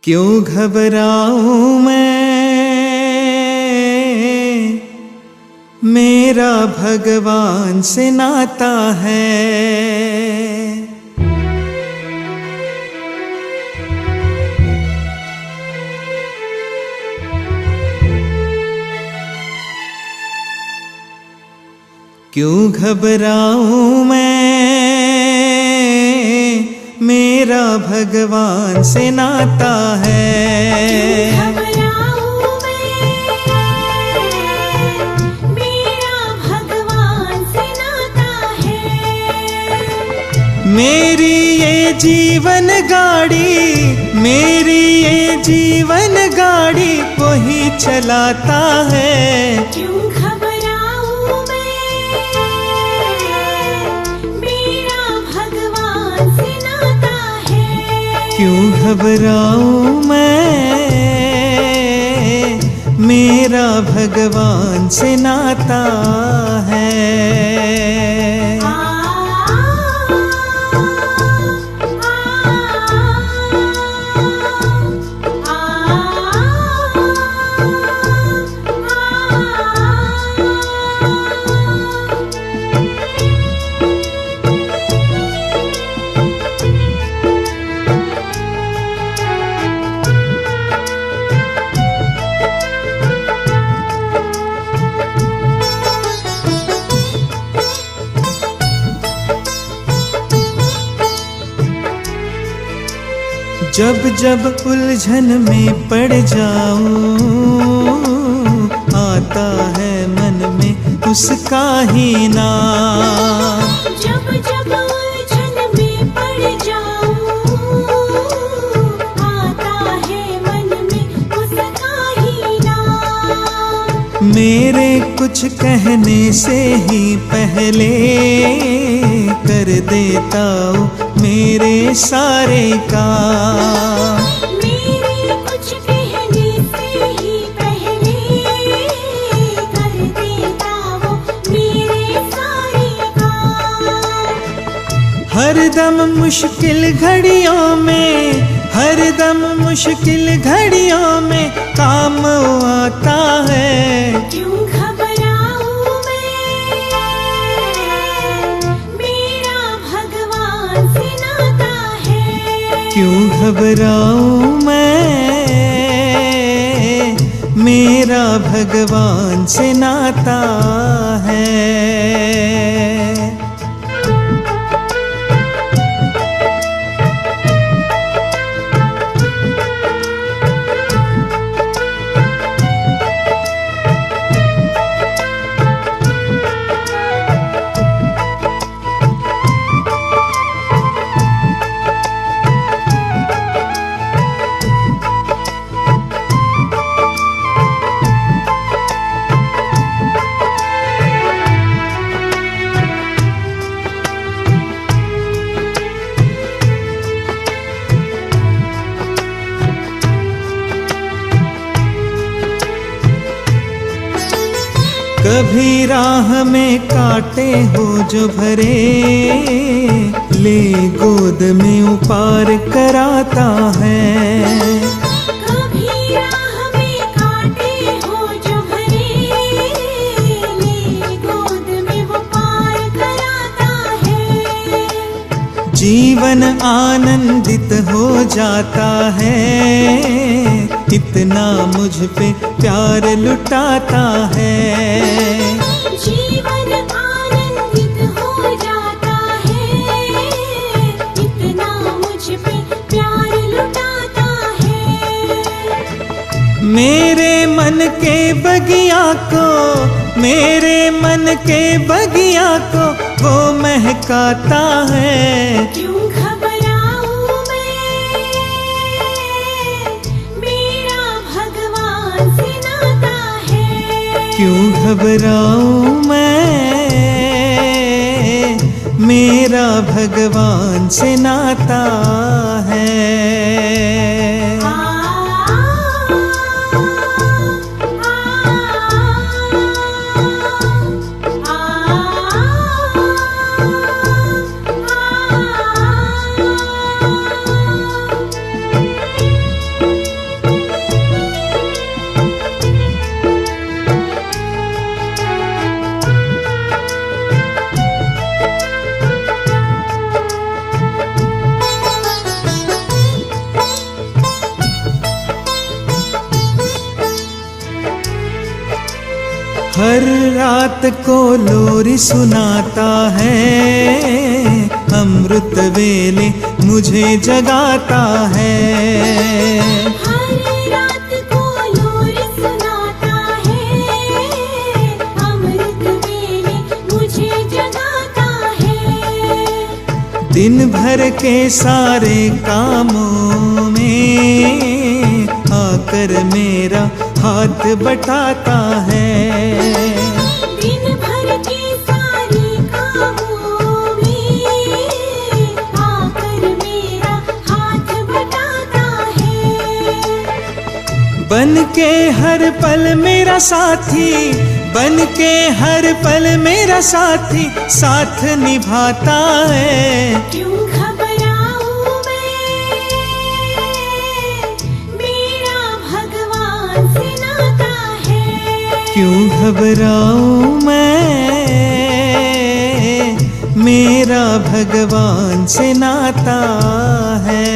क्यों घबराऊं मैं, मेरा भगवान से नाता है। क्यों घबराऊं मैं, मेरा भगवान से नाता है। क्यों घबराऊं मैं, मेरा भगवान से नाता है। मेरी ये जीवन गाड़ी, मेरी ये जीवन गाड़ी वही चलाता है। क्यों घबराऊं मैं, मेरा भगवान से नाता है। क्यों घबराऊं मैं, मेरा भगवान से नाता है। जब जब उलझन में पड़ जाऊं, आता है मन में उसका ही नाम। जब जब उलझन में पड़ जाऊं, आता है मन में उसका ही नाम। मेरे कुछ कहने से ही पहले कर देता हूँ मेरे सारे काम। मेरे कुछ कहने से ही पहले कर देता वो मेरे सारे काम। हरदम मुश्किल घड़ियों में, हरदम मुश्किल घड़ियों में काम आता है। क्यों घबराऊं मैं, मेरा भगवान से नाता है। क्यों घबराऊं मैं, मेरा भगवान से नाता है। कभी राह में कांटे हो जो भरे, ले गोद में उपार कराता है। कभी राह में कांटे हो जो भरे, ले गोद में वो पार कराता है। जीवन आनंदित हो जाता है, इतना मुझ पे प्यार लुटाता है। जीवन आनंदित हो जाता है, इतना मुझ पे प्यार लुटाता है। मेरे मन के बगिया को, मेरे मन के बगिया को वो महकाता है। क्यों घबराऊं मैं, मेरा भगवान से नाता है। क्यों घबराऊं मैं, मेरा भगवान से नाता है। हर रात को लोरी सुनाता है, अमृत वेले मुझे जगाता है। हर रात को लोरी सुनाता है, अमृत वेले मुझे जगाता है। दिन भर के सारे कामों में आकर मेरा हाथ बटाता है। दिन भर के सारे कामों में आकर मेरा हाथ बटाता है। बन के हर पल मेरा साथी, बन के हर पल मेरा साथी साथ निभाता है। क्यों घबराऊं मैं, मेरा भगवान से नाता है। क्यों घबराऊं मैं, मेरा भगवान से नाता है।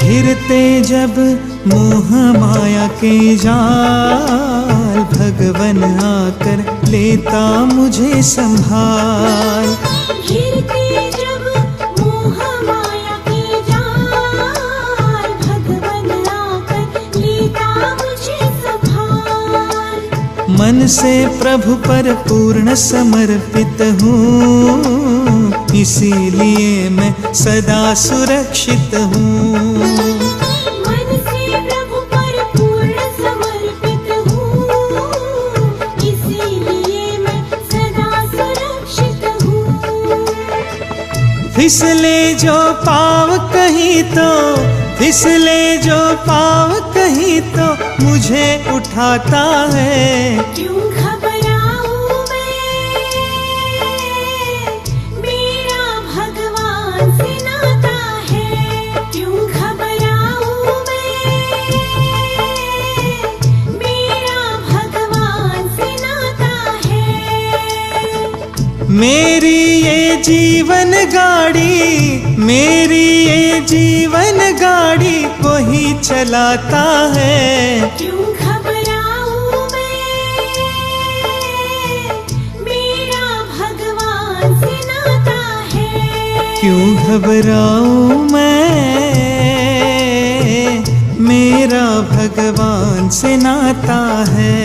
घिरते जब मोह माया के जाल, भगवन आकर लेता मुझे संभाल। घिरते जब मोह माया के जाल, भगवन आकर लेता मुझे संभाल। मन से प्रभु पर पूर्ण समर्पित हूँ, इसीलिए मैं सदा सुरक्षित हूँ। मन से प्रभु पर पूर्ण समर्पित हूँ, इसीलिए मैं सदा सुरक्षित हूँ। फिसले जो पाँव कहीं तो, फिसले जो पाँव कहीं तो मुझे उठाता है। क्यों घबराऊं मैं, मेरा भगवान से नाता है। क्यों घबराऊं मैं, मेरा भगवान से नाता है। मेरी ये जीवन गाड़ी, मेरी ये जीवन गाड़ी वही चलाता है। क्यों घबराऊं मैं, मेरा भगवान से नाता है। क्यों घबराऊं मैं, मेरा भगवान से नाता है।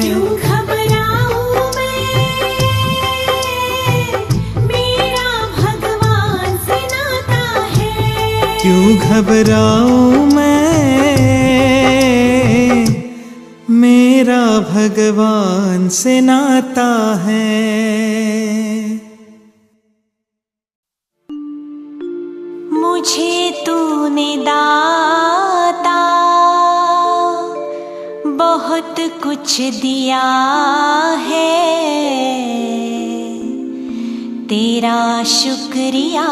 क्यों घबराऊं मैं, मेरा भगवान से नाता है। क्यों घबराऊं मैं, मेरा भगवान से नाता है। मुझे तूने दाता बहुत कुछ दिया है, तेरा शुक्रिया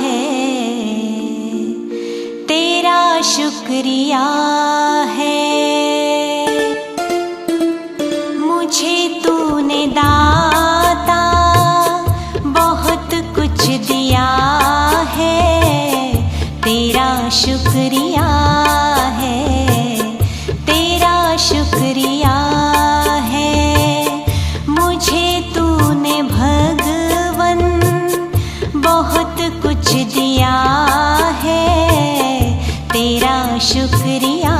है, तेरा शुक्रिया है। मुझे तूने दाता बहुत कुछ दिया है, तेरा शुक्रिया है, तेरा शुक्रिया है। मुझे तूने भगवन बहुत कुछ दिया है, तेरा शुक्रिया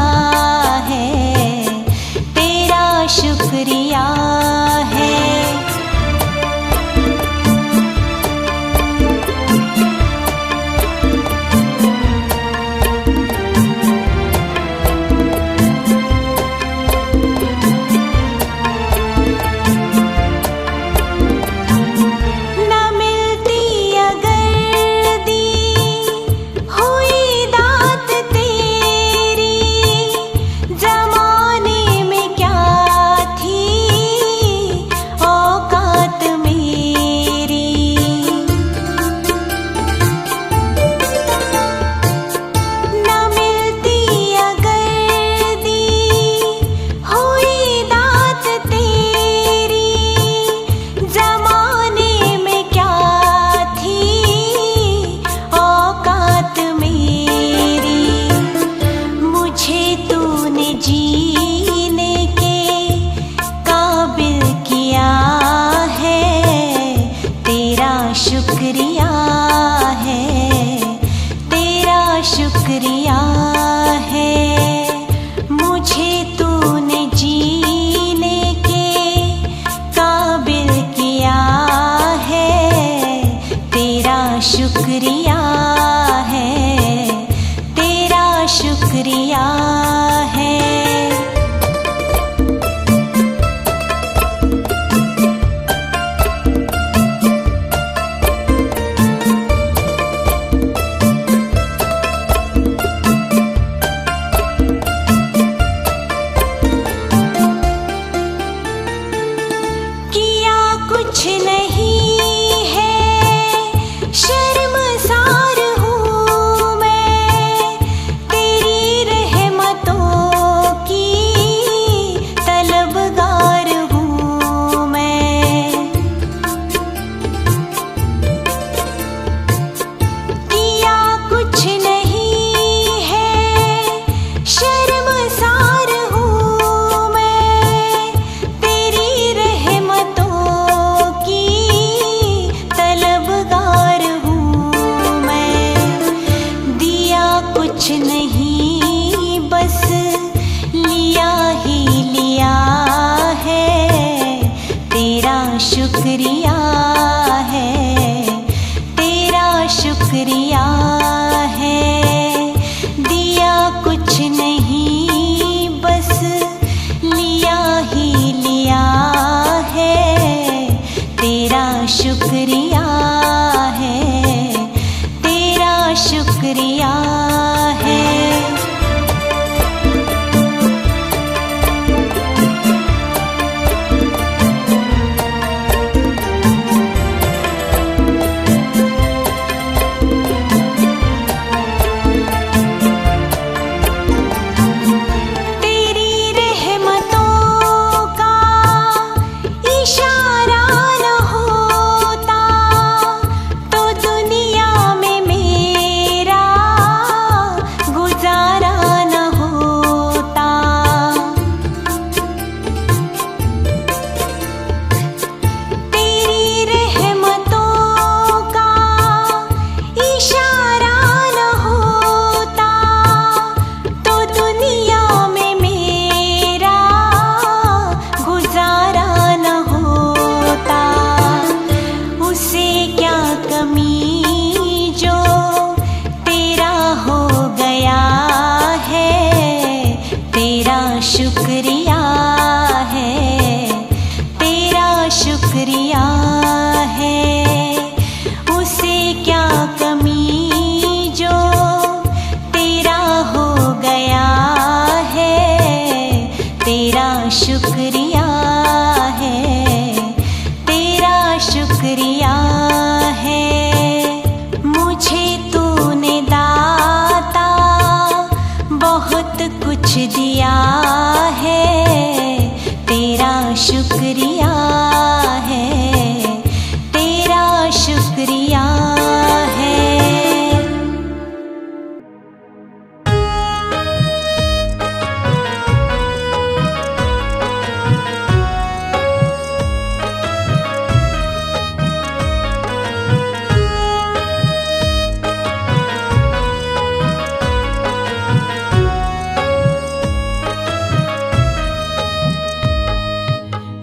शुक्रिया है, तेरा शुक्रिया है। उसे क्या कमी जो तेरा हो गया है, तेरा शुक्रिया है, तेरा शुक्रिया है। मुझे तूने दाता बहुत कुछ दिया है, तेरा शुक्रिया है, तेरा शुक्रिया है।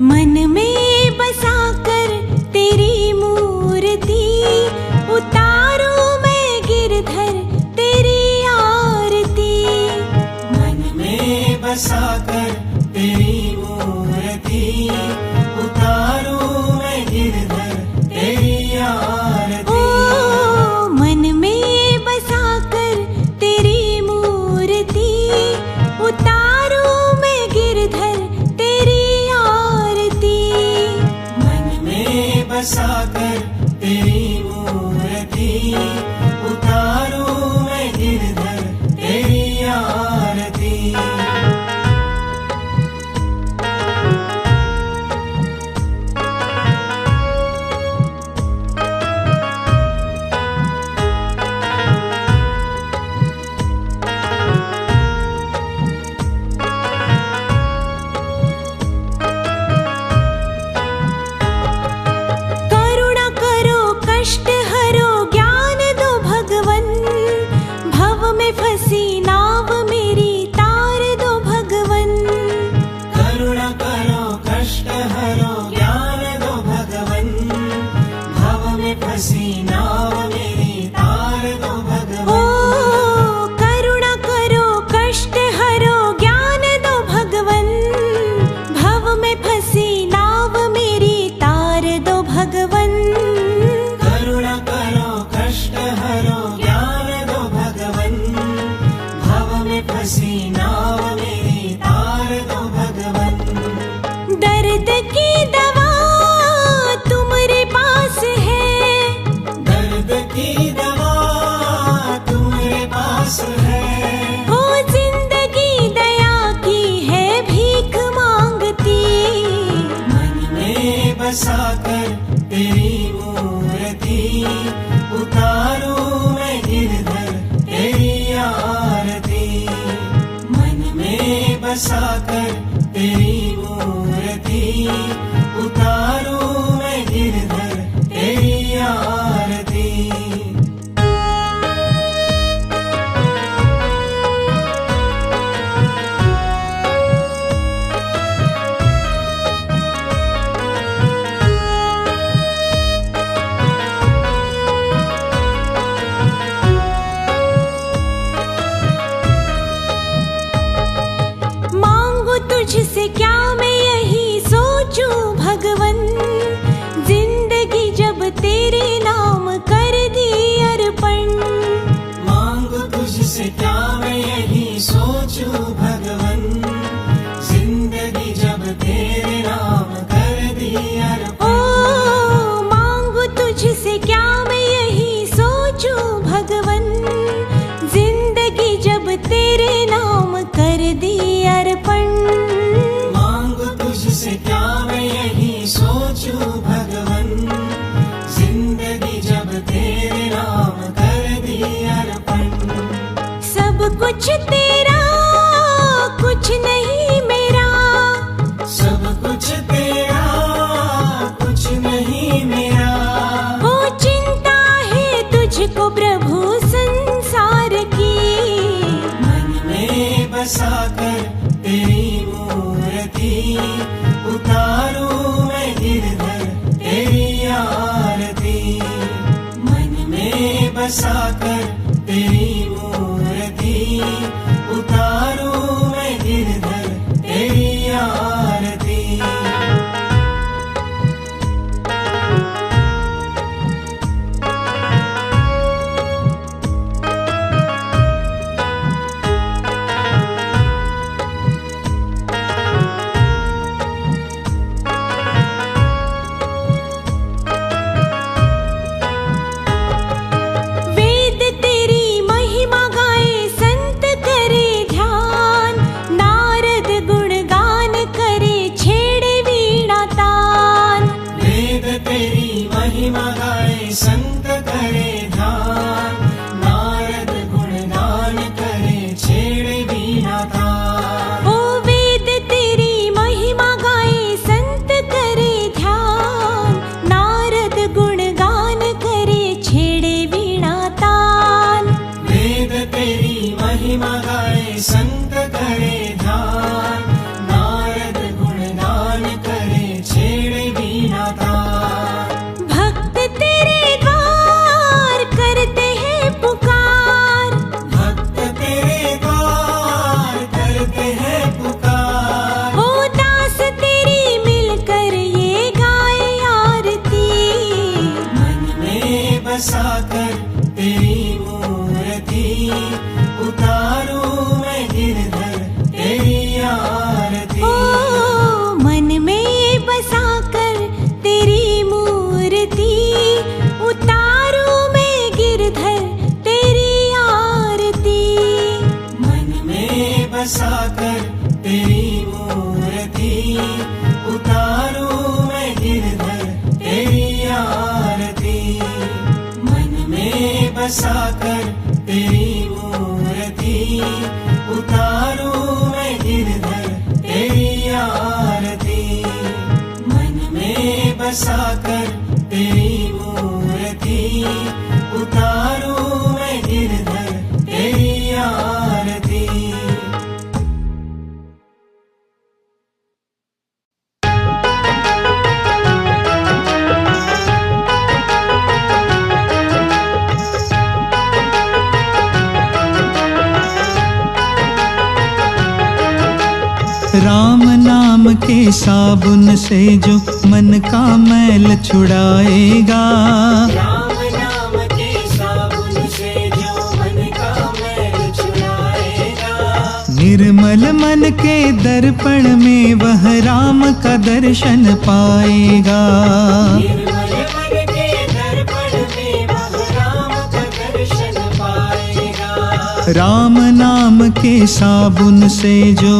मन में बसाकर तेरी मूर्ति उतारूं मैं गिरधर तेरी आरती। मन में बसाकर तेरी मूर्ति उतारूं मैं गिरधर तेरी आरती। ओ मन में बसाकर तेरी मूर्ति उतारूं मैं गिरधर तेरी आरती। मन में बसाकर तेरी मूर्ति उतारूं मैं गिरधर तेरी आरती। करुणा करो कष्ट हरो ज्ञान दो भगवन, भव में फंसी नाव मेरी तार दो भगवन। करुणा करो कष्ट हरो ज्ञान दो भगवन, भव में फंसी नाव मेरी तार दो भगवन। ओ करुणा करो कष्ट हरो ज्ञान दो भगवन, भव में फंसी नाव मेरी तार दो भगवन। करुणा करो कष्ट हरो ज्ञान दो भगवन, भव में फंसी नाव मेरी तार दो भगवन। दर्द की दवा तुम्हारे पास है, दर्द की दवा तुम्हारे पास है। हो जिंदगी दया की है भीख मांगती। मन में बसाकर तेरी मूर्ति उतारूं मैं गिरधर तेरी आरती। मन में बसाकर तेरी मूर्ति उतारूं मैं गिरधर तेरी आरती। मांगू तुझसे क्या मैं यही सोचूं भगवन, जिंदगी जब तेरे नाम कर दी अर्पण। मांगू तुझसे क्या मैं यही सोचूं भगवन, जिंदगी जब तेरे नाम कर दी अर्पण। ओ मांगू तुझसे क्या मैं यही सोचूं भगवन, जिंदगी जब तेरे नाम कर दी अर्पण। मांगू तुझसे क्या मैं यही सोचूं भगवन, जिंदगी जब तेरे नाम कर दी अर्पण। सब कुछ तेरा कुछ नहीं मेरा, सब कुछ तेरा कुछ नहीं मेरा। हो चिंता है तुझको प्रभु संसार की। मन में बसाकर तेरी मूर्ति उतारूं मैं गिरधर तेरी आरती। मन में बसाकर तेरी मूर्ति उतारूं पुकार। ओ दास तेरी मिलकर ये गाए आरती, मन में बसाकर तेरी मूर्ति, उतारूं मैं गिरधर तेरी आरती। ओ मन में बसाकर तेरी मूर्ति, उतारूं मैं गिरधर तेरी आरती। मन में बसाकर तेरी मूर्ति, उतारूं मैं गिरधर तेरी आरती। मन में बसाकर तेरी मूर्ति, उतारूं मैं गिरधर तेरी आरती। मन में बसाकर तेरी मूर्ति, उतारूं मैं गिरधर तेरी आरती। राम नाम के साबुन से जो मन का मैल छुड़ाएगा, राम नाम के साबुन से जो मन का मैल छुड़ाएगा। निर्मल मन के दर्पण में वह राम का दर्शन पाएगा। निर्मल मन के दर्पण में वह राम का दर्शन पाएगा। राम नाम के साबुन से जो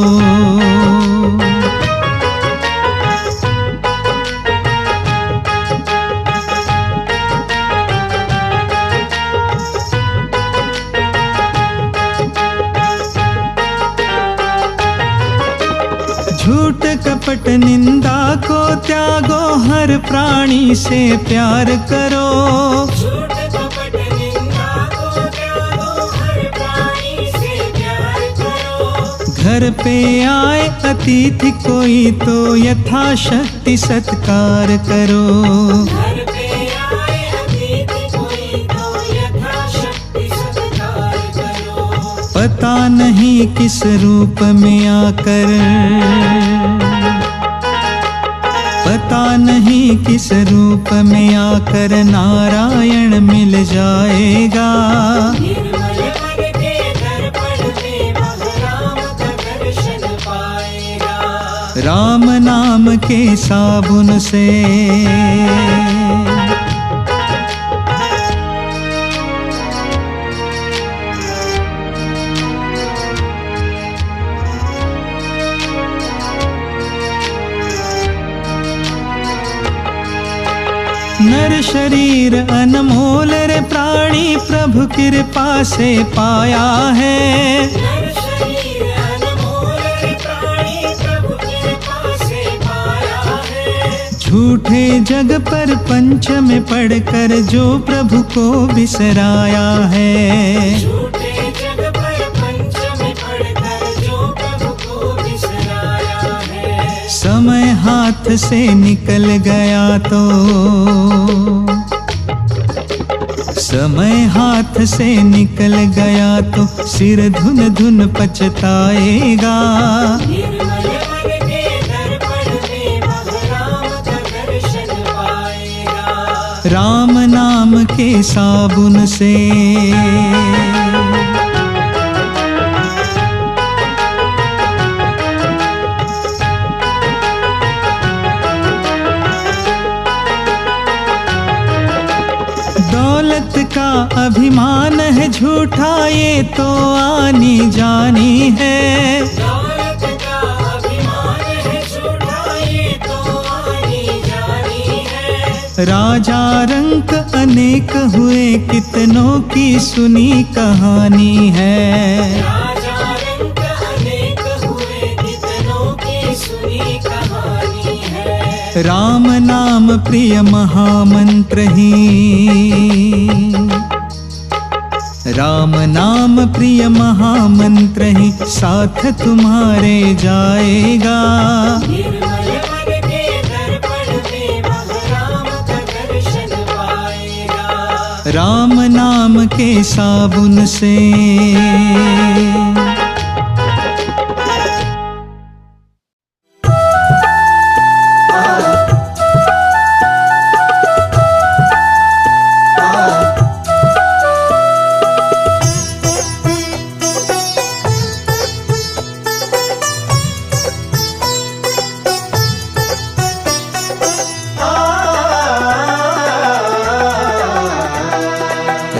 झूठ कपट निंदा को त्यागो, हर प्राणी से प्यार करो। झूठ कपट निंदा को त्यागो, हर प्राणी से प्यार करो। घर पे आए अतिथि कोई तो यथाशक्ति सत्कार करो। घर पे आए अतिथि कोई तो यथाशक्ति सत्कार करो। पता नहीं किस रूप में आकर, पता नहीं किस रूप में आकर नारायण मिल जाएगा। निर्मल मन के दर्पण में वह राम का दर्शन पाएगा। राम नाम के साबुन से नर शरीर अनमोल रे प्राणी प्रभु कृपा से पाया है। नर शरीर अनमोल प्राणी प्रभु कृपा से पाया है। झूठे जग पर पंच में पढ़कर जो प्रभु को बिसराया है। झूठे जग पर पंच में पढ़कर जो प्रभु को बिसराया है। समय हाथ से निकल गया तो, समय हाथ से निकल गया तो सिर धुन धुन पछताएगा। निर्मल मन के दर्पण में वह राम का दर्शन पाएगा। राम नाम के साबुन से दौलत का अभिमान है झूठा, ये तो आनी जानी है। दौलत का अभिमान है झूठा, ये तो आनी जानी है। राजा रंक अनेक हुए, कितनों की सुनी कहानी है। राजा रंक अनेक हुए, कितनों की सुनी कहानी है। राम नाम प्रिय महामंत्र ही, राम नाम प्रिय महामंत्र ही साथ तुम्हारे जाएगा। निर्मल मन के दर्पण में वह राम का दर्शन पाएगा। राम नाम के साबुन से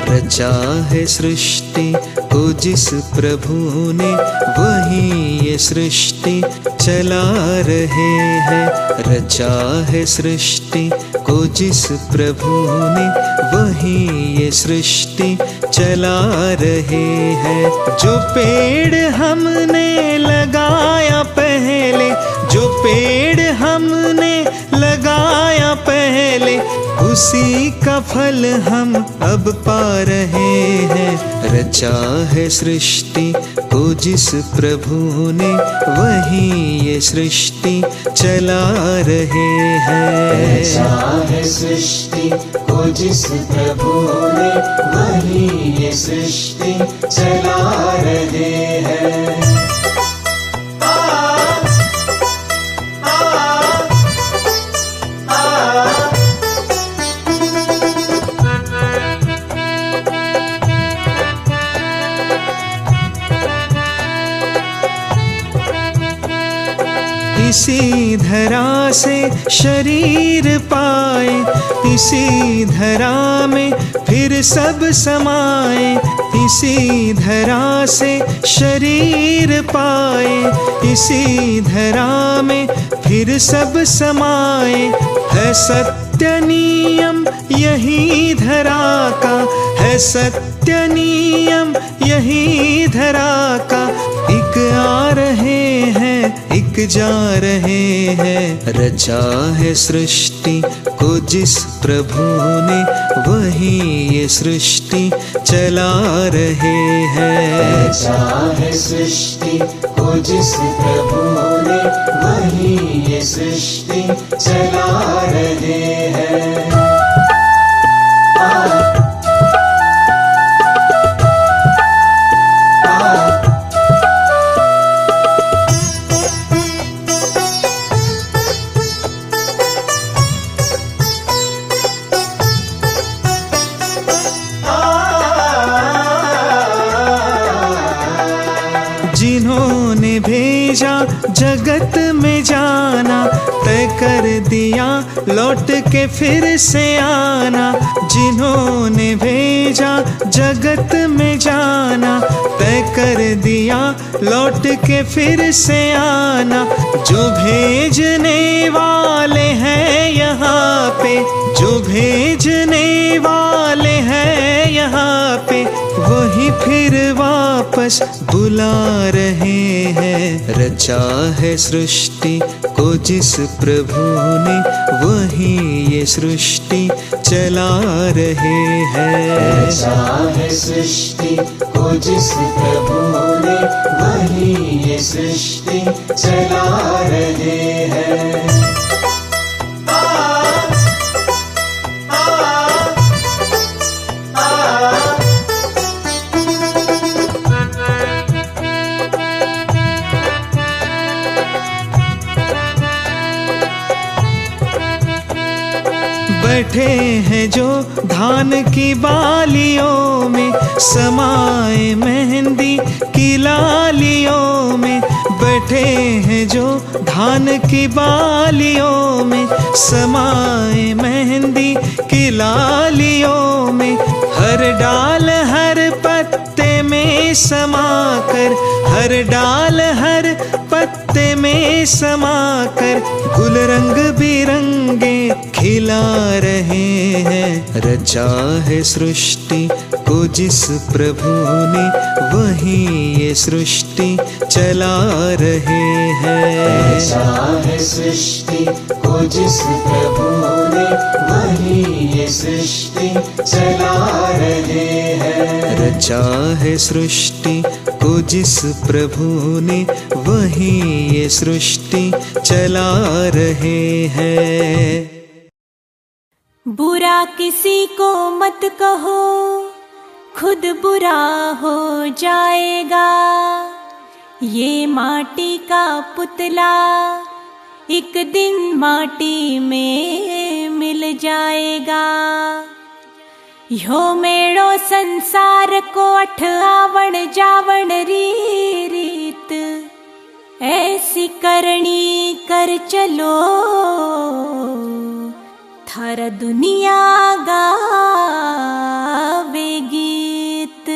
रचा है सृष्टि को जिस प्रभु ने, वही ये सृष्टि चला रहे हैं। रचा है सृष्टि को जिस प्रभु ने, वही ये सृष्टि चला रहे हैं। जो पेड़ हमने लगाया पहले, जो पेड़ हमने लगाया पहले, उसी का फल हम अब पा रहे हैं। रचा है सृष्टि को जिस प्रभु ने, वही ये सृष्टि चला रहे हैं। रचा है सृष्टि को जिस प्रभु ने, वही ये सृष्टि चला रहे हैं। इसी धरा से शरीर पाए, इसी धरा में फिर सब समाए। इसी धरा से शरीर पाए, इसी धरा में फिर सब समाए। है सत्य नियम यही धरा का, है सत्य नियम यही धरा का। एक आ रहे हैं, एक जा रहे हैं। रचा है सृष्टि को जिस प्रभु ने, वही ये सृष्टि चला रहे हैं। रचा है सृष्टि को जिस प्रभु ने, वही ये सृष्टि चला रहे हैं। जिन्होंने भेजा जगत में जाना, तय कर दिया लौट के फिर से आना। जिन्होंने भेजा जगत में जाना, तय कर दिया लौट के फिर से आना। जो भेजने वाले हैं यहाँ पे, जो भेजने वाले हैं यहाँ पे, वही फिर वापस बुला रहे हैं। रचा है सृष्टि को जिस प्रभु ने, वही ये सृष्टि चला रहे हैं। रचा है सृष्टि को जिस प्रभु ने, वही ये सृष्टि चला रहे हैं। बैठे हैं जो धान की बालियों में, समाए मेहंदी की लालियों में। बैठे हैं जो धान की बालियों में, समाए मेहंदी की लालियों में। हर डाल हर पत्ते में समाकर, हर डाल हर पत्ते में समाकर, गुल रंग बिरंगे खिला रहे हैं। रचा है सृष्टि को जिस प्रभु ने, वही ये सृष्टि चला रहे हैं। रचा है सृष्टि को जिस प्रभु ने, वही ये सृष्टि चला रहे हैं। रचा है सृष्टि को जिस प्रभु ने, वही ये सृष्टि चला रहे हैं। बुरा किसी को मत कहो, खुद बुरा हो जाएगा। ये माटी का पुतला एक दिन माटी में मिल जाएगा। यो मेड़ो संसार को अठ आवण जावण री रीत, ऐसी करनी कर चलो थारा दुनिया गावे गीत।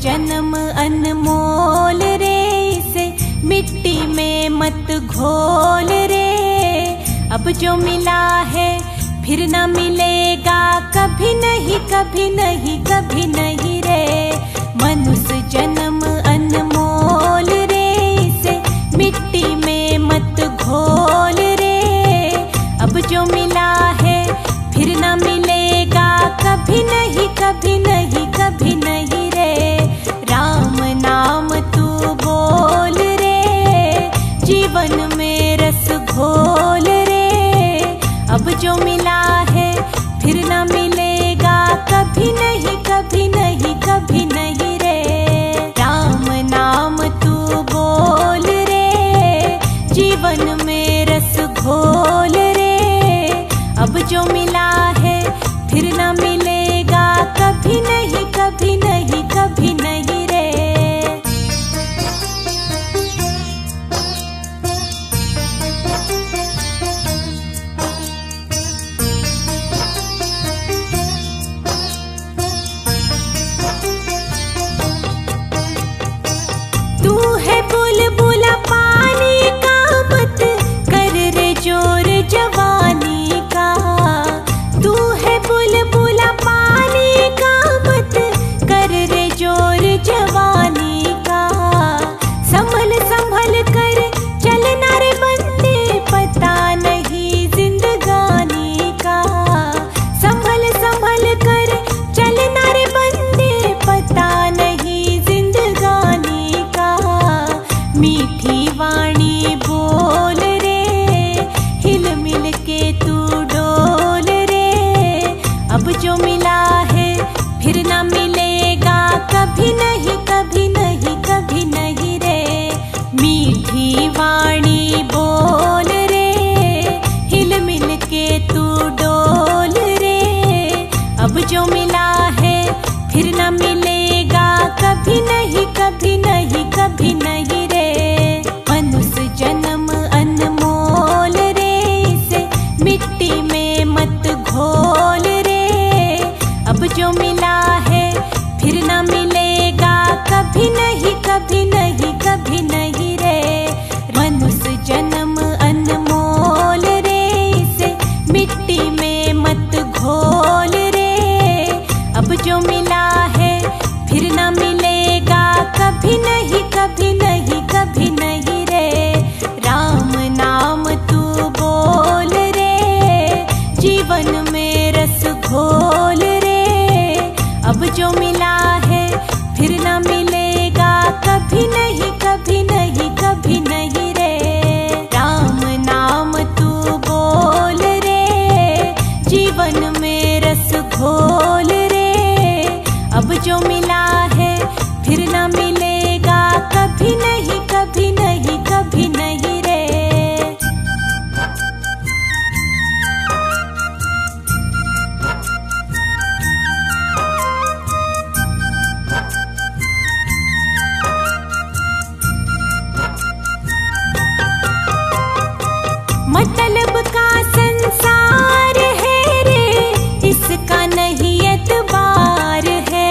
जन्म अनमोल रे, इसे मिट्टी में मत घोल रे। अब जो मिला है फिर न मिलेगा, कभी नहीं कभी नहीं कभी नहीं रे। मनुष्य जन्म अनमोल रे, इसे मिट्टी में मत घोल रे। अब जो मिला है फिर न मिलेगा, कभी नहीं कभी नहीं कभी नहीं रे। राम नाम तू बोल रे, जीवन में रस घोल रे। अब जो मिला है फिर न मिलेगा, कभी नहीं कभी नहीं कभी नहीं रे। राम नाम तू बोल रे, जीवन में रस घोल रे। अब जो मिला है फिर न मिलेगा, कभी नहीं कभी नहीं कभी नहीं रे। तू है बुलबुला पानी का, मत कर रे जोर जवानी का। तू है बुलबुला पानी का, मत कर रे जोर जवानी का। संभल संभल कर चलना रे बंदे, पता नहीं जिंदगानी का। संभल संभल कर चलना रे बंदे, पता नहीं जिंदगानी का। मीठी वाणी बोल रे, हिल मिल के तू डोल रे। अब जो मिला है फिर न मिलेगा, कभी नहीं कभी नहीं कभी नहीं रे। मीठी वाणी बोल रे, हिल मिल के तू डोल रे। अब जो मिला है फिर न मिलेगा, कभी नहीं कभी नहीं कभी नहीं रे। मनुष्य जन्म अनमोल रे, इसे मिट्टी में मत घोल रे। अब जो मिला है फिर न मिलेगा, कभी नहीं कभी नहीं कभी नहीं रे। मनुष्य जन्म अनमोल रे, इसे मिट्टी में मत घोल रे। अब जो मिला है फिर न मिलेगा, कभी नहीं कभी नहीं कभी नहीं रे। राम नाम तू बोल रे, जीवन में रस घोल रे। अब जो मिला है फिर न मिलेगा, कभी नहीं कभी नहीं कभी नहीं रे। राम नाम तू बोल रे, जीवन में रस घोल रे। अब जो मिला है फिर न मिलेगा, कभी नहीं कभी नहीं कभी नहीं रे। मतलब का संसार है रे, इसका नहीं एतबार है।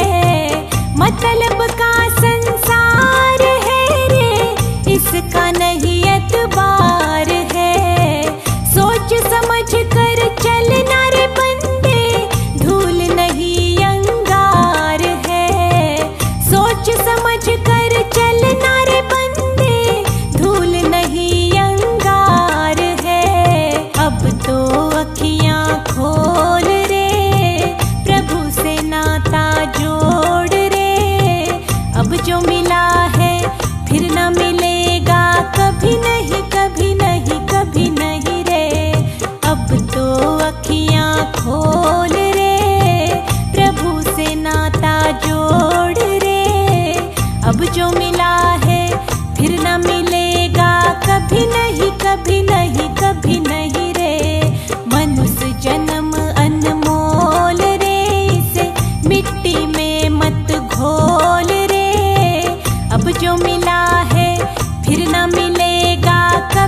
मतलब का संसार है रे, इसका नहीं एतबार है। सोच समझ कर चलना रे बंदे, धूल नहीं अंगार है। सोच समझ कर चलना रे बंदे, धूल नहीं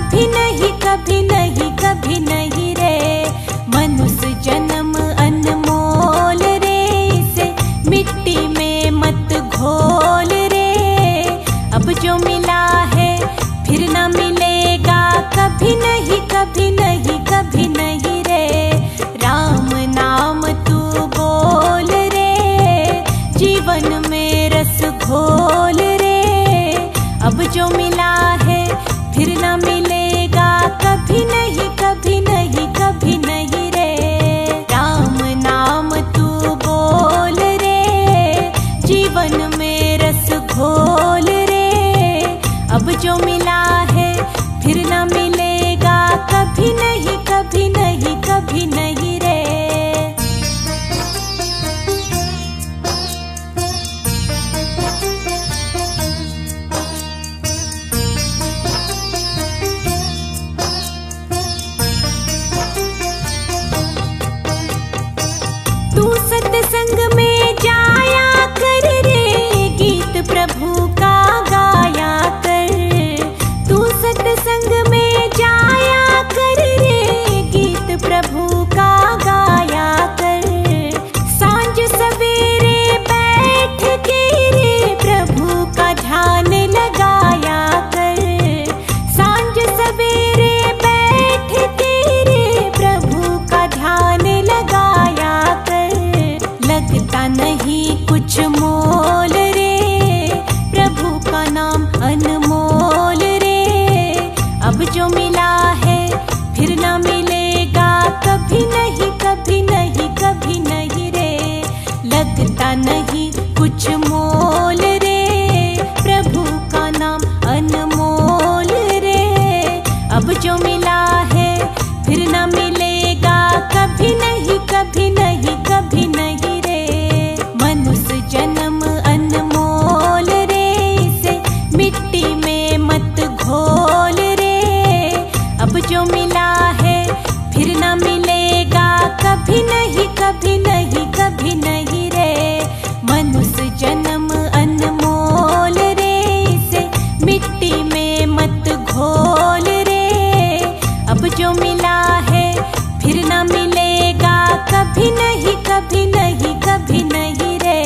कभी नहीं, कभी नहीं, कभी नहीं रे। मनुष्य जन्म अनमोल रे, इसे मिट्टी में मत घोल रे। अब जो मिला है फिर न मिलेगा, कभी नहीं, कभी नहीं, कभी नहीं रे। राम नाम तू बोल रे, जीवन में रस घोल रे। अब जो मिला है फिर न मिलेगा, कभी नहीं, कभी नहीं, कभी नहीं रे। राम नाम तू बोल रे, जीवन में रस घोल रे। अब जो मिला है फिर न मिलेगा, कभी नहीं, कभी नहीं, कभी नहीं रे। तू सत्संग में जाया कर रे, गीत प्रभु का गाया कर। तू सत्संग में जाया कर रे, गीत प्रभु का गाया कर। सांझ सवेरे बैठ के रे, प्रभु का ध्यान लगाया कर। सांझ सवेरे बैठ के रे, प्रभु का ध्यान लगाया कर। लगता नहीं कुछ मोल रे, प्रभु का नाम अनमोल रे। अब जो मिला है फिर न मिलेगा, कभी नहीं, कभी नहीं, कभी नहीं रे। लगता नहीं कुछ मोल रे, प्रभु का नाम अनमोल रे। अब जो मिला है फिर न मिलेगा, कभी नहीं, कभी नहीं, कभी नहीं रे। मनुष्य जन्म अनमोल रे, इसे मिट्टी में मत घोल रे। अब जो मिला है फिर न मिलेगा, कभी नहीं, कभी नहीं, कभी नहीं रे। मनुष्य जन्म अनमोल रे, इसे मिट्टी में मत घोल रे। अब जो मिला है फिर न मिलेगा, कभी नहीं, कभी नहीं, कभी नहीं रे।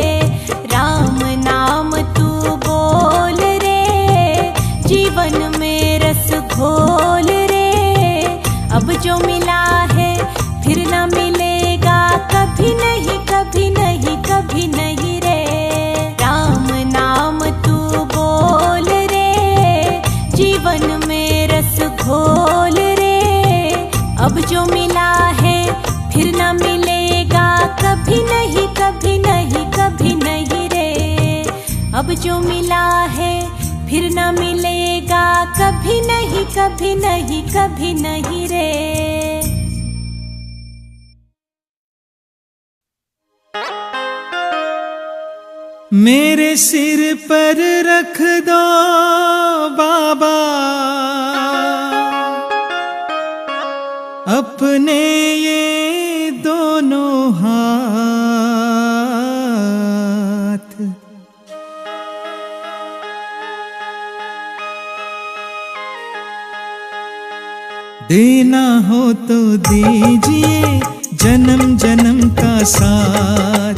राम नाम तू बोल रे, जीवन में रस घोल रे। अब जो मिला है फिर न मिलेगा, कभी नहीं, कभी नहीं, कभी नहीं रे। राम नाम तू बोल रे, जीवन में रस घोल रे। अब जो मिला है फिर न मिलेगा, कभी नहीं, कभी नहीं, कभी नहीं रे। अब जो मिला है फिर न मिलेगा, कभी नहीं, कभी नहीं, कभी नहीं रे। मेरे सिर पर रख दो बाबा अपने ये दोनों हाथ। देना हो तो दीजिए जन्म जन्म का साथ।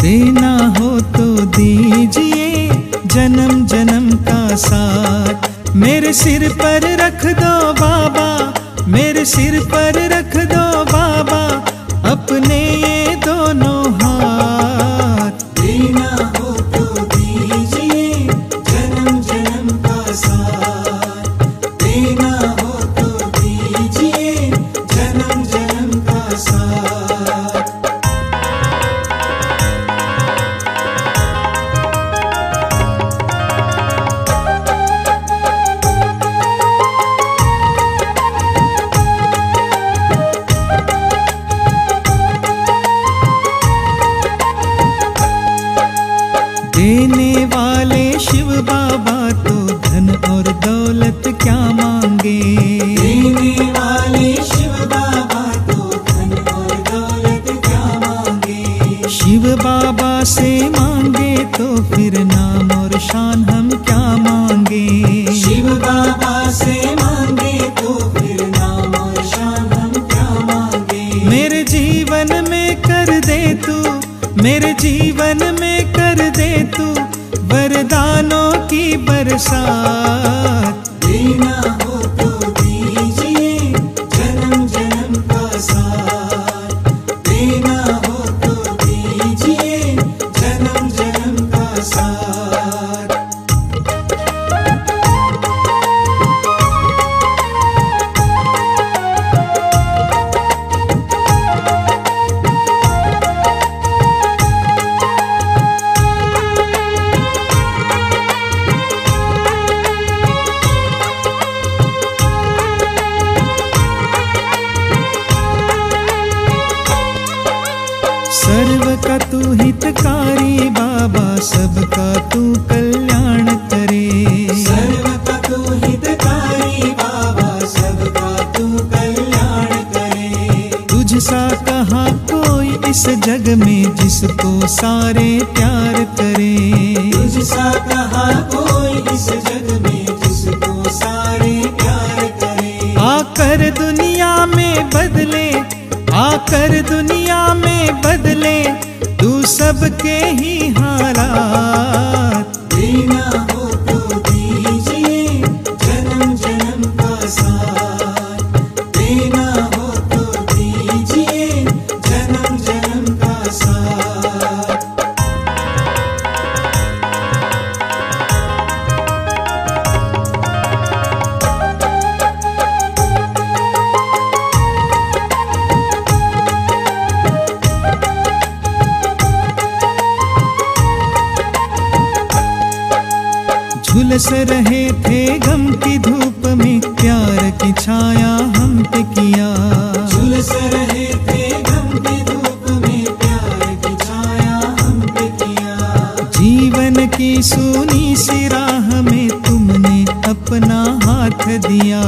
देना हो तो दीजिए जन्म जन्म का साथ। मेरे सिर पर रख दो बाबा, मेरे सिर पर रख दो बाबा अपने ये दोनों हाथ। देना हो तो दीजिए जन्म जन्म का साथ। देना हो तो दीजिए जन्म जन्म का साथ। देने वाले शिव बाबा तो धन और दौलत क्या मांगे। देने वाले शिव बाबा तो धन और दौलत क्या मांगे। शिव बाबा से मांगे तो फिर नाम और शान हम क्या मांगे। शिव बाबा से मांगे मेरे जीवन में कर दे तू वरदानों की बरसात। देना हो तो दीजिए जन्म जन्म का साथ, देना हो तो दीजिए जन्म जन्म का साथ। सर्व का तू हितकारी बाबा, सबका तू कल्याण करे। सर्व का तू हितकारी बाबा, सबका तू कल्याण करे। तुझसा कहा कोई इस जग में जिसको सारे प्यार करे। तुझसा कहा कोई इस जग में जिसको सारे प्यार करे। आकर दुनिया में बदले, आकर दुनिया में बदले तू सबके ही हालात। देना हो तो दीजिए जन्म जन्म का साथ, देना हो तो दीजिए जन्म जन्म का साथ। झुलस रहे थे गम की धूप में, प्यार की छाया हम पे किया। झुलस रहे थे गम की धूप में, प्यार की छाया हम पे किया। जीवन की सूनी सी राह में तुमने अपना हाथ दिया।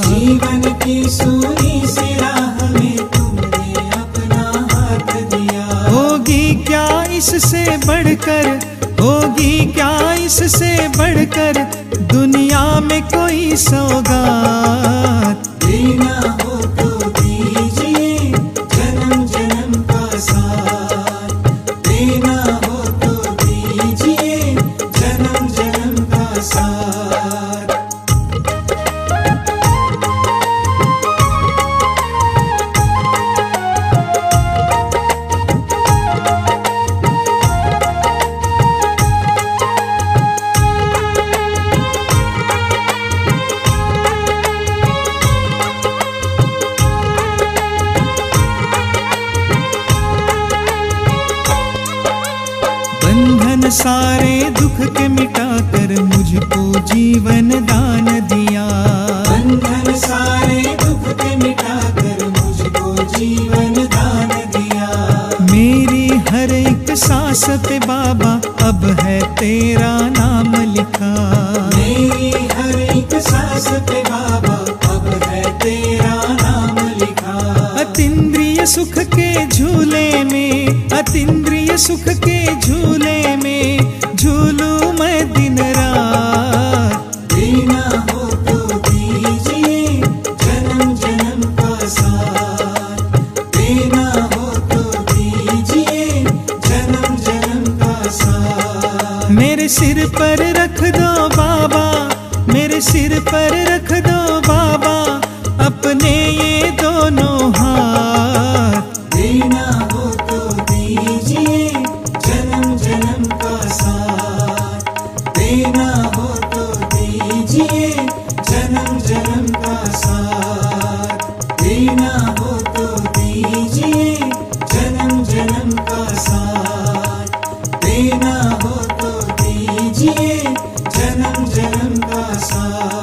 जीवन की सूनी सी राह में तुमने अपना हाथ दिया। होगी क्या इससे बढ़कर, होगी क्या इससे बढ़कर दुनिया में कोई सौगात। देना हो तो दीजिए जन्म जन्म का साथ, देना हो तो दीजिए जन्म जन्म का साथ। बंधन सारे दुख के मिटाकर मुझको जीवन दान दिया। बंधन सारे दुख के मिटाकर मुझको जीवन दान दिया। मेरी हर एक सांस पे बाबा अब है तेरा नाम लिखा। मेरी हर एक सांस पे बाबा अब है तेरा नाम लिखा। अतीन्द्रिय सुख के झूले में, अतीन्द्रिय सुख के झूले में झूलूं मैं दिन रात। देना हो तो दीजिए जन्म जन्म का साथ, देना हो तो दीजिए जन्म जन्म का साथ। मेरे सिर पर रख दो बाबा, मेरे सिर पर रख दो बाबा अपने ये दोनों हाथ। देना हो तो दीजिए जन्म जन्म का साथ, देना हो तो दीजिए जन्म जन्म का साथ, देना हो तो दीजिए जन्म जन्म का साथ, देना हो तो दीजिए जन्म जन्म का साथ।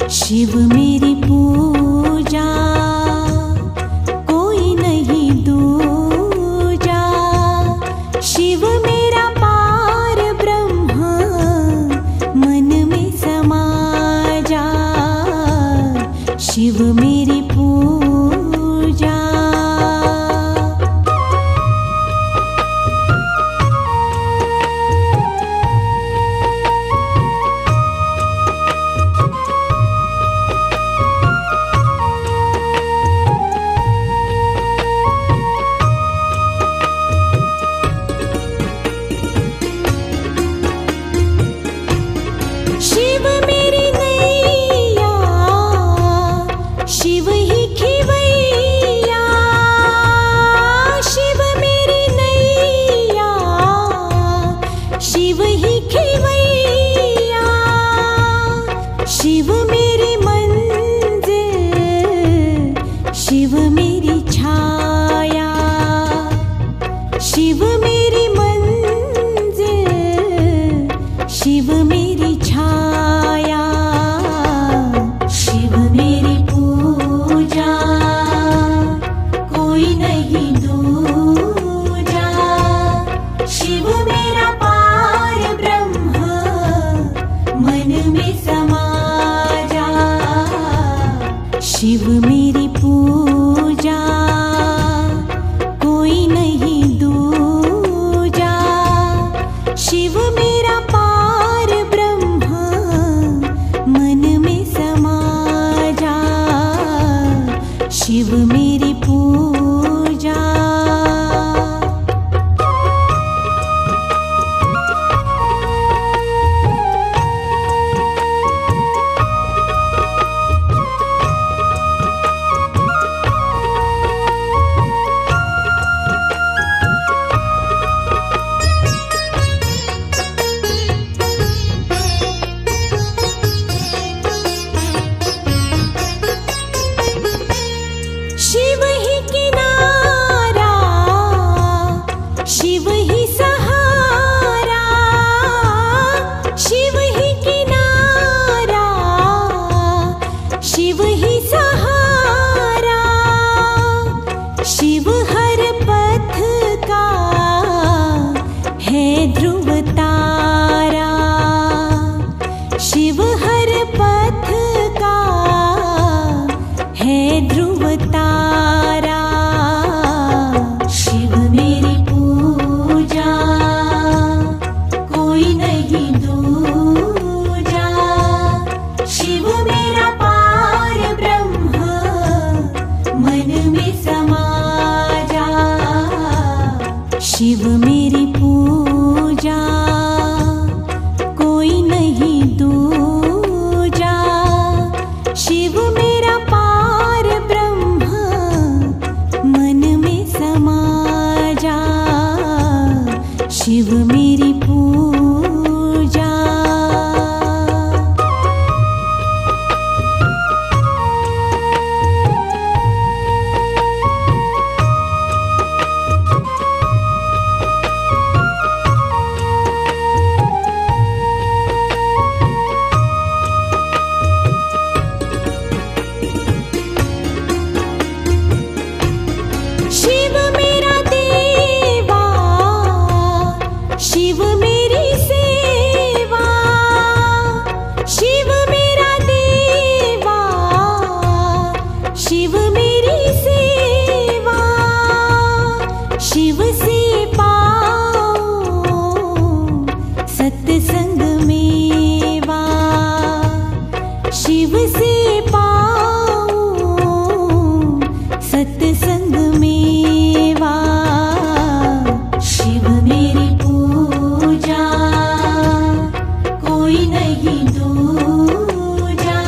शिव मेरी पूजा कोई नहीं दूजा। शिव मेरा पार ब्रह्म मन में समा जा। शिव मेरी पूजा। शिव मेरी नैया शिव ही खिवैया। शिव मेरी नैया शिव ही खिवैया। शिव मेरी मंजिल शिव मेरी छाया। शिव मेरी मंजिल शिव मेरी छाया। शिव मेरी पूजा कोई नहीं दूजा। शिव मेरा पार ब्रह्म मन में समा जा। शिव मेरी पूजा कोई नहीं दूजा। शिव मेरा पार ब्रह्म मन में समा जा। शिव मेरी पूजा। शिव ही किनारा शिव ही सहारा। शिव ही किनारा शिव ही सहारा। शिव हर पथ का है ध्रुव तारा। शिव हर पथ का है ध्रुव तारा। शिव मेरी पूजा कोई नहीं दूजा। शिव मेरा पार ब्रह्म मन में समा जा। शिव मेरी पूजा कोई नहीं दूजा। शिव मेरा पार ब्रह्म मन में समा जा। शिव मेरी पूजा। शिव मेरा देवा शिव मेरी सेवा। शिव मेरा देवा शिव मेरी सेवा। शिव से पाऊं सत्संग मेवा। शिव से पाऊं सत्संग मेवा। शिव मेरी पूजा कोई नहीं दूजा।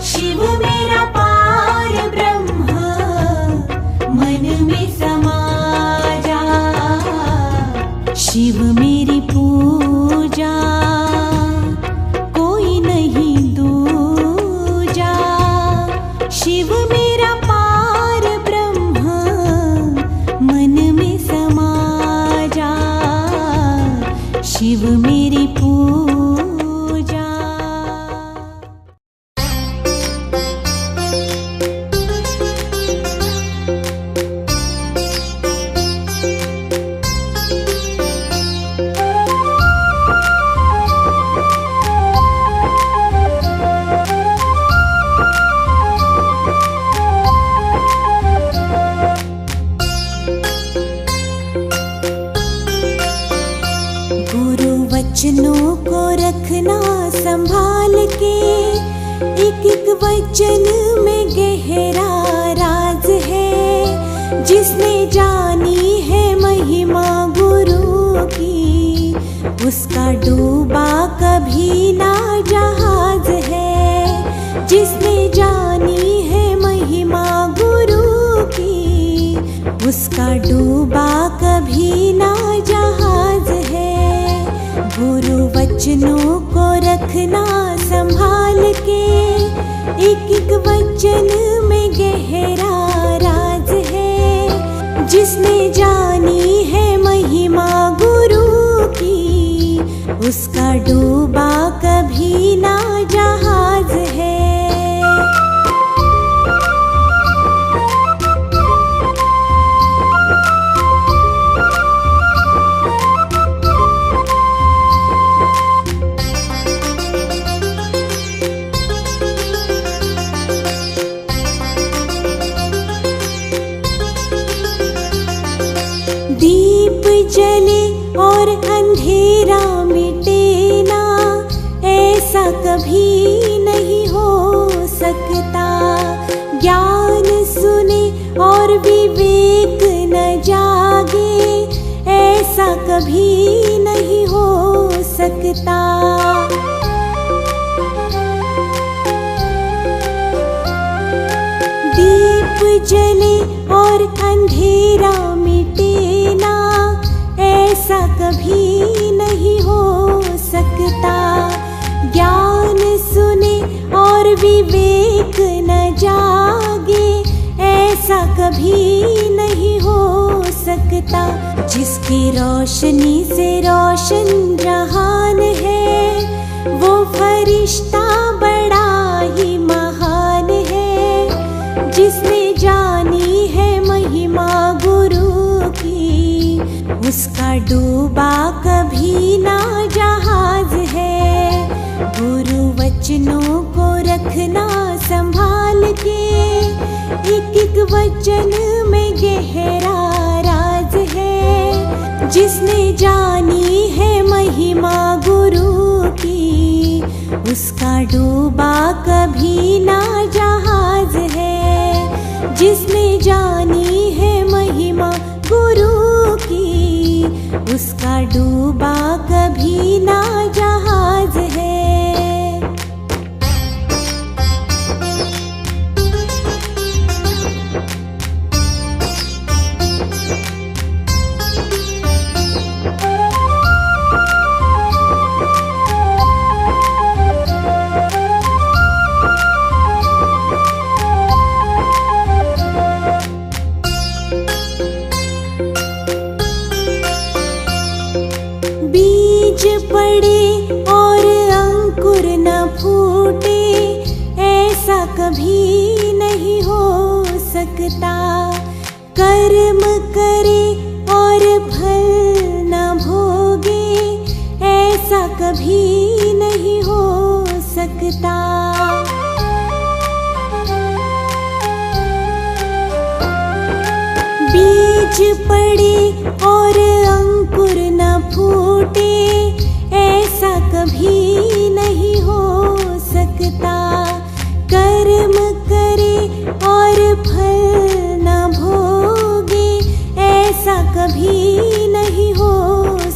शिव मेरा पार ब्रह्म मन में समा जा। शिव मेरी पूजा कोई नहीं दूजा। शिव मेरा पार एक वचन में गहरा राज है, जिसने जानी है महिमा गुरु की, उसका डूबा कभी ना जहाज है। जिसने जानी है महिमा गुरु की, उसका डूबा कभी ना जहाज है। गुरु वचनों को रखना संभाल के, एक एक वचन में गहरा राज है। जिसने जानी है महिमा गुरु की, उसका डूबा कभी ना जहाज है। दीप जले और अंधेरा मिटे ना, ऐसा कभी नहीं हो सकता। ज्ञान सुने और विवेक न जागे, ऐसा कभी नहीं हो सकता। दीप जले और अंधेरा मिटे ना, ऐसा कभी नहीं हो सकता। ज्ञान सुने और विवेक न जागे, ऐसा कभी नहीं हो सकता। जिसकी रोशनी से रोशन जहान है, वो फरिश्ता बड़ा ही महान है। जिसने जानी है महिमा गुरु की, उसका डूबा कभी ना जहाज है। गुरु वचनों को रखना संभाल के, एक एक वचन में गहरा राज है। जिसने जानी है महिमा गुरु की, उसका डूबा कभी ना जहाज है। जिसने जानी है महिमा गुरु की, उसका डूबा कभी ना जहाज है। बीज पड़े और अंकुर न फूटे, ऐसा कभी नहीं हो सकता। कर्म करे और फल न भोगे, ऐसा कभी नहीं हो सकता। बीज पड़े और अंकुर न फूटे, ऐसा कभी नहीं हो सकता। कर्म करे और फल न भोगे, ऐसा कभी नहीं हो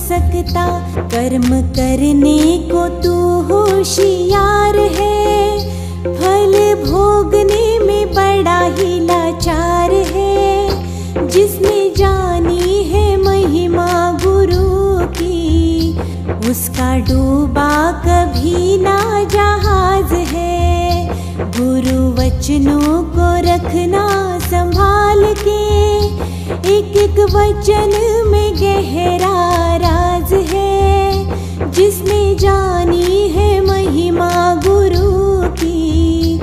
सकता। कर्म करने को तू होशियार है, फल भोगने में बड़ा ही लाचार है। जिसने जानी है महिमा गुरु की, उसका डूबा कभी ना जहाज है। गुरु वचनों को रखना संभाल के, एक एक वचन में गहरा राज है। जिसने जानी है महिमा गुरु की,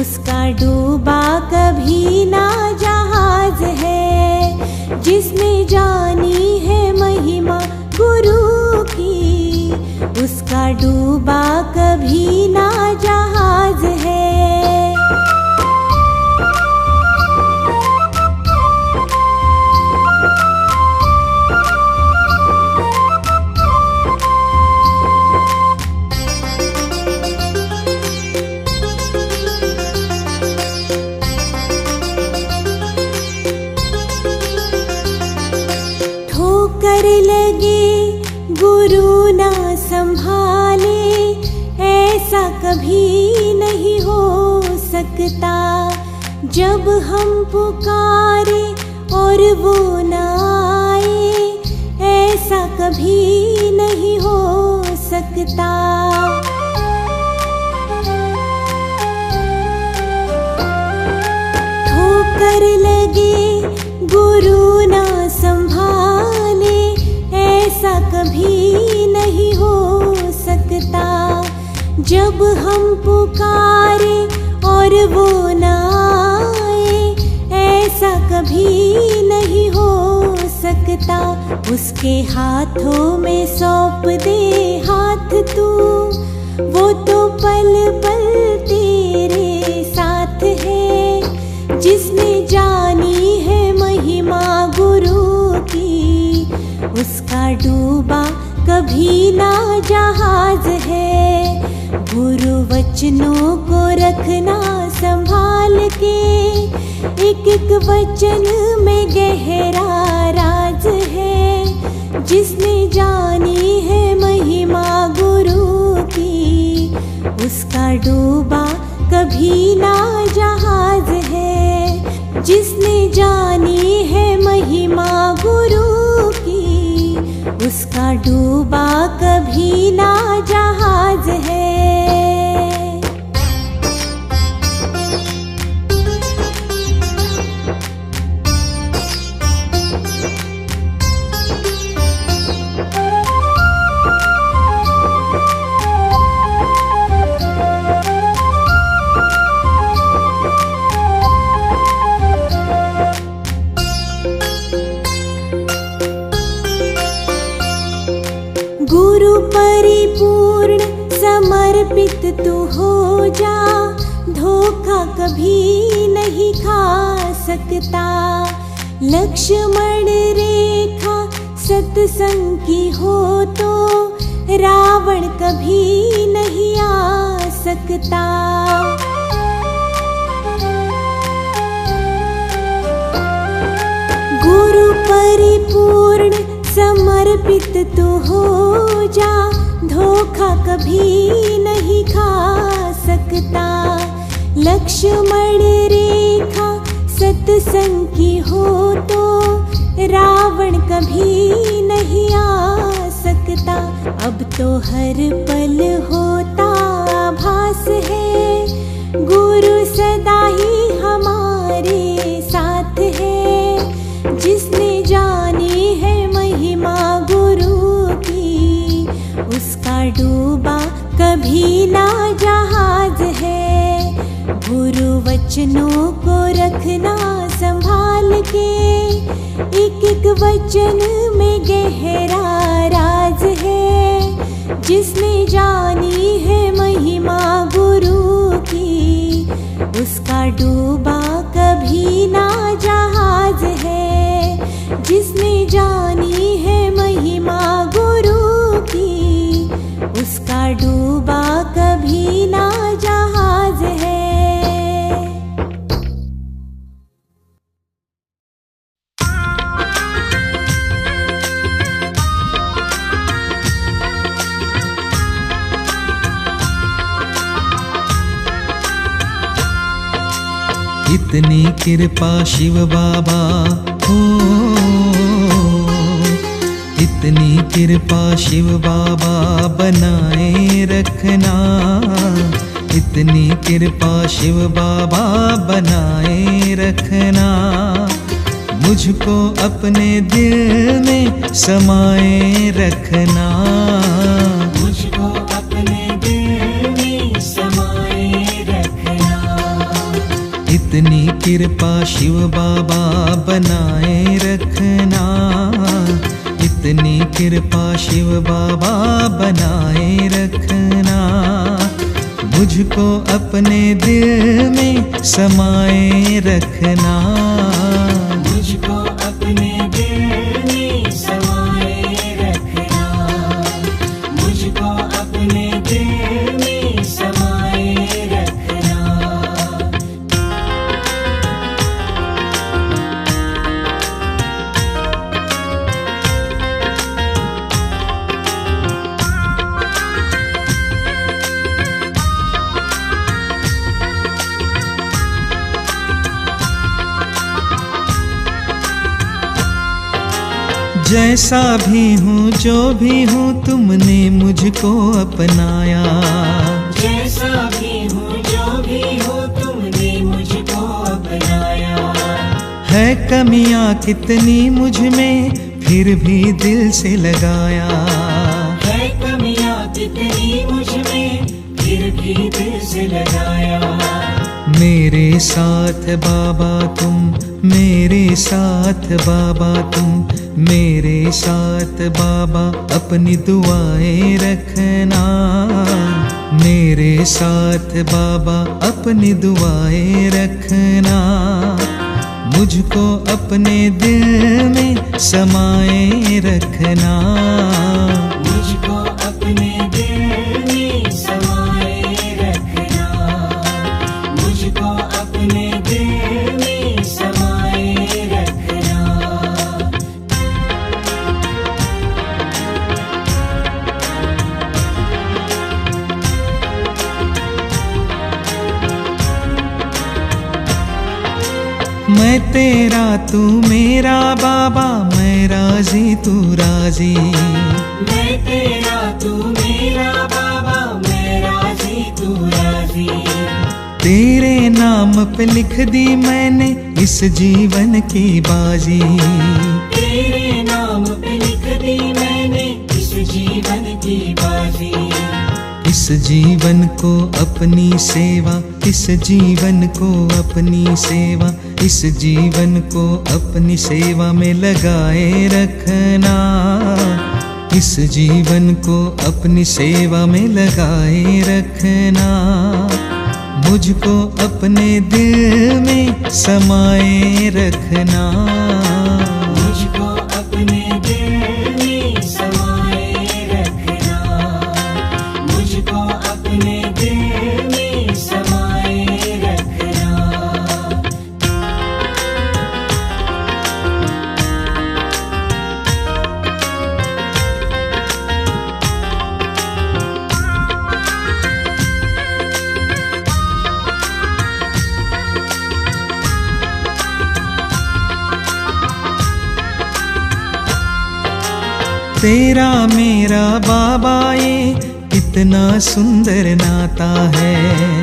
उसका डूबा कभी ना जहाज है। जिसने जानी है महिमा गुरु की, उसका डूबा कभी ना जहाज है। कर लगे गुरु ना संभाले, ऐसा कभी नहीं हो सकता। जब हम पुकारे और वो ना आए, ऐसा कभी नहीं हो सकता। ठोकर लगे गुरु ना संभाले, ऐसा कभी नहीं हो सकता। जब हम पुकारे और वो ना आए, ऐसा कभी नहीं हो सकता। उसके हाथों में सौंप दे हाथ तू, वो तो पल पल तेरे साथ है। जिसने जानी है महिमा गुरु की, उसका डूबा कभी ना जहाज है। गुरु वचनों को रखना संभाल के, एक एक वचन में गहरा राज है। जिसने जानी है महिमा गुरु की, उसका डूबा कभी ना जहाज है। जिसने जानी है महिमा गुरु की, उसका डूबा कभी ना जहाज है। गुरु परिपूर्ण समर्पित तू हो जा, धोखा कभी नहीं खा सकता। लक्ष्मण रेखा सत्संग की हो तो, रावण कभी नहीं आ सकता। गुरु परिपूर्ण समर्पित तू हो जा, धोखा कभी नहीं खा सकता। लक्ष्मण रेखा सत्संग की हो तो, रावण कभी नहीं आ सकता। अब तो हर पल होता आभास है, गुरु सदा ही हमारे साथ है। जिसने जानी है महिमा गुरु की, उसका डूबा कभी ना जहाज है। गुरु वचनों को रखना संभाल के, एक एक वचन में गहरा राज है। जिसने जानी है महिमा गुरु की, उसका डूबा कभी ना जहाज है। जिसने जानी है महिमा गुरु की, उसका डूबा कभी ना जहाज है। इतनी कृपा शिव बाबा हो, इतनी कृपा शिव बाबा बनाए रखना। इतनी कृपा शिव बाबा बनाए रखना। मुझको अपने दिल में समाए रखना। मुझको अपने दिल में समाए रखना। इतनी कृपा शिव बाबा बनाए रखना। इतनी कृपा शिव बाबा बनाए रखना। मुझको अपने दिल में समाए रखना। मुझको अपने दिल में समाए रखना। मुझको अपने दिल में समाए रखना। जैसा भी हूँ जो भी हूँ तुमने मुझको अपनाया। जैसा भी हूँ जो भी हूँ तुमने मुझको अपनाया। है कमियाँ कितनी मुझ में फिर भी दिल से लगाया। है कमियाँ कितनी मुझ में फिर भी दिल से लगाया। मेरे साथ बाबा तुम, मेरे साथ बाबा तुम, मेरे साथ बाबा अपनी दुआएं रखना। मेरे साथ बाबा अपनी दुआएं रखना। मुझको अपने दिल में समाए रखना। मुझको अपने दिल में समाए रखना। मुझको अपने दिल में समाए रखना। मैं तेरा तू मेरा बाबा, मैं राजी तू राजी। मैं तेरा तू मेरा बाबा, मैं राजी तू राजी। तेरे नाम पे लिख दी मैंने इस जीवन की बाजी। तेरे नाम पे लिख दी मैंने इस जीवन की बाजी। इस जीवन को अपनी सेवा, इस जीवन को अपनी सेवा, इस जीवन को अपनी सेवा में लगाए रखना। इस जीवन को अपनी सेवा में लगाए रखना। मुझको अपने दिल में समाए रखना। मुझको अपने दिल में समाए रखना। मुझको अपने दिल में समाए रखना। तेरा मेरा बाबा ये कितना सुंदर नाता है।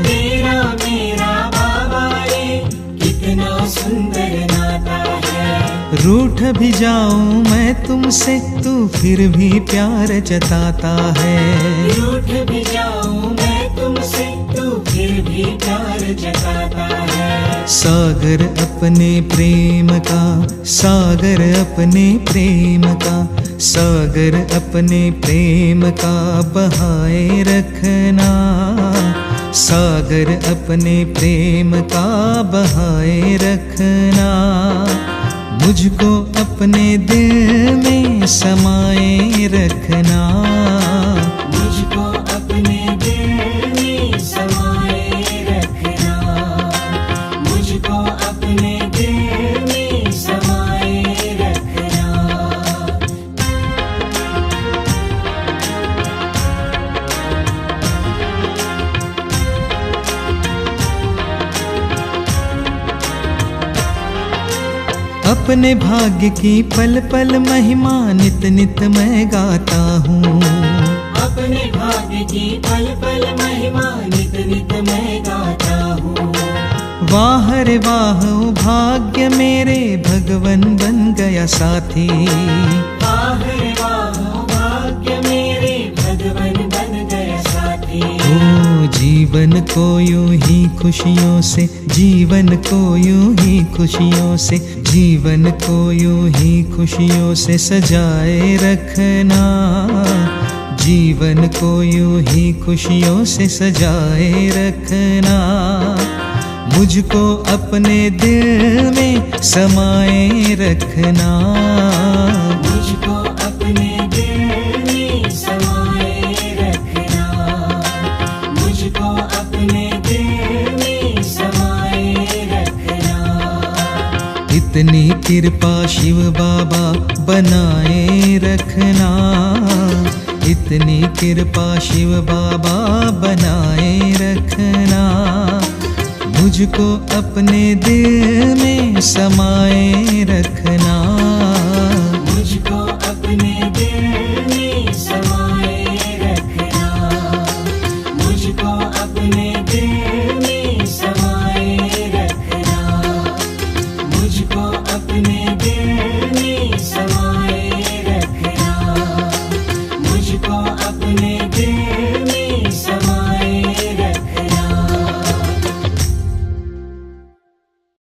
तेरा मेरा बाबा ये कितना सुंदर नाता है। रूठ भी जाऊं मैं तुमसे तू फिर भी प्यार जताता है। रूठ भी जाऊं मैं तुमसे तू फिर भी प्यार जताता है। सागर अपने प्रेम का, सागर अपने प्रेम का, सागर अपने प्रेम का बहाए रखना। सागर अपने प्रेम का बहाए रखना। मुझको अपने दिल में समाए रखना। मुझको अपने दिल में समाए रखना। मुझको अपने दिल में समाए रखना। अपने भाग्य की पल पल महिमा नित नित मैं गाता हूँ। अपने भाग्य की पल पल महिमा नित नित मैं गाता हूँ। वाह रे वाह ओ भाग्य मेरे भगवन बन गया साथी। वाह रे वाह भाग्य मेरे भगवन बन गया साथी। ओ जीवन को यूं ही खुशियों से, जीवन को यूं ही खुशियों से, जीवन को यूं ही खुशियों से सजाए रखना। जीवन को यूं ही खुशियों से सजाए रखना। मुझको अपने दिल में समाए रखना। मुझको अपने दिल में समाए रखना। मुझको अपने दिल में समाए रखना। इतनी कृपा शिव बाबा बनाए रखना। इतनी कृपा शिव बाबा बनाए रखना। मुझको अपने दिल में समाए रखना।